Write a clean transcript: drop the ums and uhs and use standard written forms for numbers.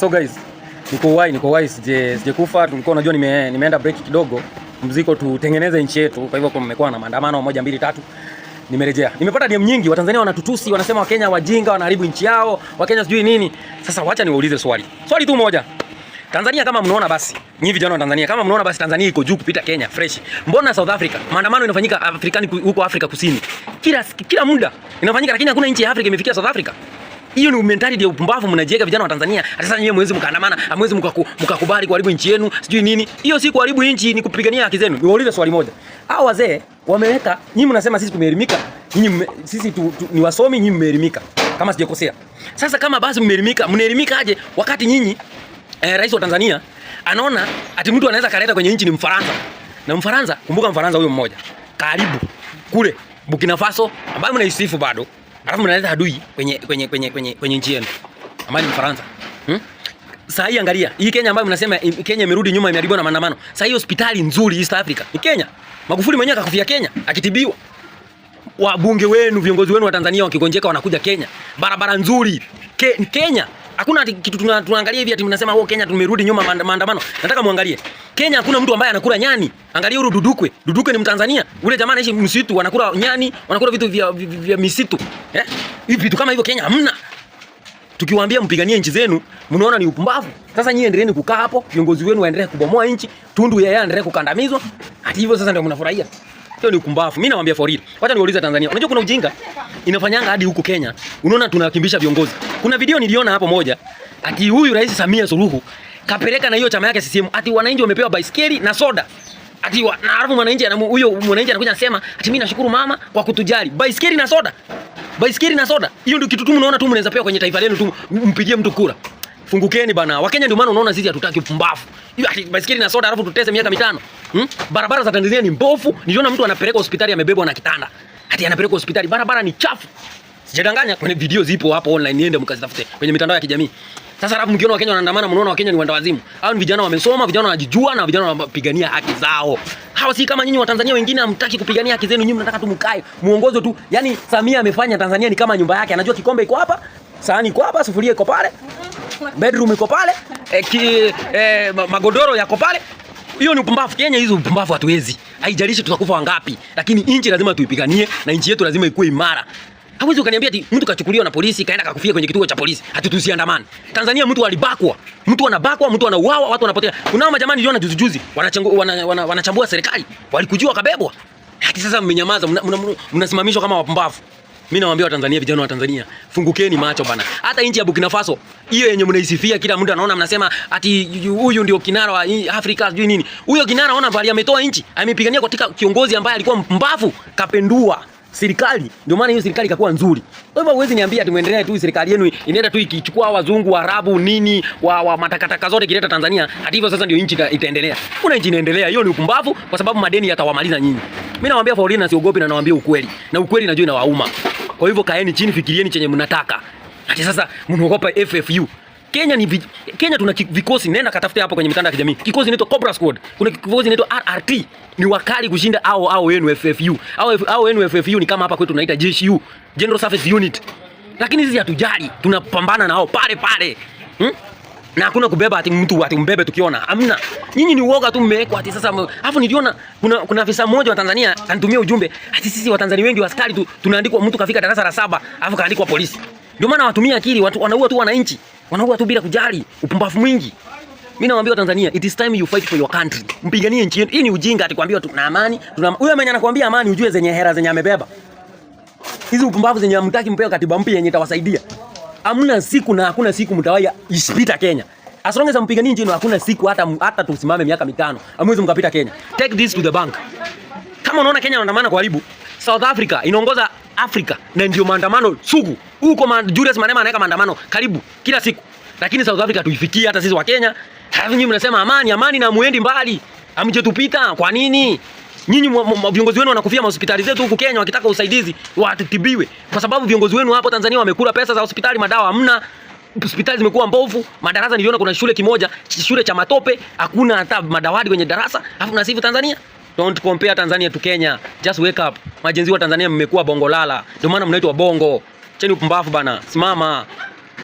So guys, niko wise sijakufa. Tulikuwa unajua nimeenda break kidogo, mziko tutengeneze nchi yetu. Kwa hivyo kumekuwa na maandamano 1 2 3. Nimerejea. Nimepata DM nyingi, Watanzania wanatutusi, wanasema Wakenya wajinga, wanaharibu nchi yao, Wakenya sijui nini. Sasa wacha niwaulize swali. Swali tu moja. Tanzania kama mnaona basi, nyinyi vijana wa Tanzania kama mnaona basi Tanzania iko juu kupita Kenya fresh. Mbona South Africa maandamano inafanyika Afrikani huko Afrika Kusini? Kila muda inafanyika, lakini hakuna nchi ya Afrika imefikia South Africa. Hiyo ni mentality ya upumbavu mnajiweka vijana wa Tanzania. Hata sasa nyinyi mwezi mkaandamana, hamwezi mkakubali kuharibu nchi yenu, sijui nini. Hiyo si kuharibu nchi, ni kupigania haki zenu. Niwaulize swali moja. Hao wazee wameweka, nyinyi mnasema sisi tumeelimika, nyinyi sisi ni wasomi, nyinyi mmeelimika. Kama sijakosea. Sasa kama basi mmeelimika, mnaelimika aje wakati nyinyi rais wa Tanzania anaona ati mtu anaweza kaleta kwenye nchi ni Mfaransa. Na Mfaransa, kumbuka Mfaransa huyo mmoja. Karibu kule Burkina Faso ambayo mnaisifu bado. Alafu mnaleta adui kwenye nchi yenu. Ambayo ni Mfaransa. Sasa hii angalia, hii Kenya ambayo mnasema Kenya imerudi nyuma, imeharibiwa na maandamano. Sasa hiyo hospitali nzuri East Africa ni Kenya. Magufuli mwenyewe akakufia Kenya akitibiwa. Wabunge wenu, viongozi wenu wa Tanzania wakigonjeka wanakuja Kenya. Barabara nzuri. Kenya. Hakuna kitu tunaangalia hivi ati mnasema Kenya tumerudi nyuma maandamano. Nataka muangalie. Kenya hakuna mtu ambaye anakula nyani. Angalia yule Dudukwe. Dudukwe ni Mtanzania. Ule jamaa anaishi msitu, wanakula nyani, wanakula vitu vya misitu. Hivi vitu kama hivyo Kenya hamna. Tukiwaambia mpiganie nchi zenu, mnaona ni upumbavu. Sasa nyinyi endeleeni kukaa hapo, viongozi wenu waendelee kubomoa nchi, Tundu yeye aendelee kukandamizwa. Hata hivyo sasa ndio mnafurahia. Hiyo ni upumbavu. Mimi nawaambia for real. Wacha niwaulize Tanzania. Unajua kuna ujinga inafanyanga hadi huko Kenya. Unaona tunakimbisha viongozi. Kuna video niliona hapo moja ati huyu Rais Samia Suluhu kapeleka na hiyo chama yake CCM ati wananchi wamepewa baisikeli na soda. Ati na alafu huyo mwananchi anakuja anasema ati mimi nashukuru mama kwa kutujali. Baisikeli na soda. Baisikeli na soda. Hiyo ndio kitu tu mnaona tu mnaweza pewa kwenye taifa lenu tu mpigie mtu kura. Fungukeni bana. Wakenya ndio maana unaona sisi hatutaki upumbavu. Hiyo ati baisikeli na soda alafu tutese miaka 5. Barabara za Tanzania ni mbovu. Niliona mtu anapeleka hospitali amebebwa na kitanda. Ati anapeleka hospitali, barabara ni chafu. Sijadanganya, kwenye video zipo hapo online, niende mkazitafute kwenye mitandao ya kijamii. Sasa alafu mkiona Wakenya wanaandamana, mnaona Wakenya ni wandawazimu. Hao ni vijana wamesoma, vijana wanajijua na vijana wanapigania haki zao. Hawa si kama nyinyi wa Tanzania wengine hamtaki kupigania haki zenu, nyinyi mnataka tu mkae, muongozo tu. Yaani Samia amefanya Tanzania ni kama nyumba yake. Anajua kikombe iko hapa, sahani iko hapa, sufuria iko pale, bedroom iko pale, magodoro yako pale. Hiyo ni upumbavu. Kenya hizo upumbavu hatuwezi. Haijalishi tutakufa wangapi, lakini nchi lazima tuipiganie na nchi yetu lazima ikuwe imara. Hawezi ukaniambia ati mtu kachukuliwa na polisi kaenda kakufia kwenye kituo cha polisi. Hatutusiandamane. Tanzania mtu alibakwa. Mtu anabakwa, mtu anauawa, watu wanapotea. Kunao majamani niliona juzi wanachambua serikali. Walikujua kabebwa. Hadi sasa mmenyamaza, mnasimamishwa kama wapumbavu. Mimi nawaambia Watanzania, vijana wa Tanzania, fungukeni macho bana. Hata nchi ya Burkina Faso, hiyo yenye mnaisifia kila mtu anaona mnasema ati huyu ndio kinara wa Afrika sijui nini. Huyo kinara anaona bali ametoa nchi, amepigania katika kiongozi ambaye alikuwa mpumbavu, kapendua serikali. Ndio maana hiyo serikali ikakuwa nzuri. Kwa hivyo huwezi niambia ati muendelee tu serikali yenu inaenda tu ikichukua wazungu, Waarabu, nini, wa matakataka zote kileta Tanzania. Hadi hivyo sasa ndio nchi itaendelea. Kuna nchi inaendelea. Hiyo ni upumbavu kwa sababu madeni yatawamaliza nyinyi. Mimi nawaambia for real na siogopi na nawaambia ukweli. Na ukweli najua inawauma. Kwa hivyo kaeni chini, fikirieni chenye mnataka. Hadi sasa mnaogopa FFU. Kenya tuna vikosi, nenda katafute hapo kwenye mitandao ya kijamii. Kikosi inaitwa Cobra Squad. Kuna kikosi inaitwa RRT. Ni wakali kushinda hao wenu FFU. Hao wenu FFU ni kama hapa kwetu tunaita JSU, General Service Unit. Lakini sisi hatujali, tunapambana na hao pale. Na hakuna kubeba ati mtu ati mbebe tukiona. Hamna. Nyinyi ni uoga tu mmewekwa ati sasa. Alafu niliona kuna afisa mmoja wa Tanzania anitumia ujumbe ati sisi Watanzania wengi wa askari tu tunaandikwa mtu kafika darasa la 7 alafu kaandikwa polisi. Ndio maana watumia akili, watu wanaua tu wananchi. Wanaua tu bila kujali, upumbavu mwingi. Mimi nawaambia Tanzania, it is time you fight for your country. Mpiganie nchi yenu. Hii ni ujinga ati kuambiwa tuna amani. Huyo mwenye anakuambia amani ujue zenye hera zenye amebeba. Hizi upumbavu zenye hamtaki mpewe katiba mpya yenye itawasaidia. Hamna siku na hakuna siku mtawaya ispita Kenya. As long as mpiganie nchi yenu hakuna siku hata tusimame miaka 5. Hamwezi mkapita Kenya. Take this to the bank. Kama unaona Kenya wanaandamana kuharibu, South Africa inaongoza Afrika na ndio maandamano sugu. Huko Julius Malema anaweka maandamano karibu kila siku. Lakini South Africa tuifikie hata sisi wa Kenya. Halafu nyinyi mnasema amani na muendi mbali. Hamjetupita. Kwa nini? Nyinyi viongozi wenu wanakufia hospitali zetu huko Kenya wakitaka usaidizi watibiwe. Kwa sababu viongozi wenu hapo Tanzania wamekula pesa za hospitali, madawa hamna. Hospitali zimekuwa mbovu. Madarasa niliona kuna shule kimoja, shule cha matope, hakuna hata madawati kwenye darasa. Alafu na sisi Tanzania don't compare Tanzania to Kenya. Just wake up. Majenzi wa Tanzania mmekuwa bongo lala. Ndio maana mnaitwa bongo. Cheni upumbavu bana. Simama.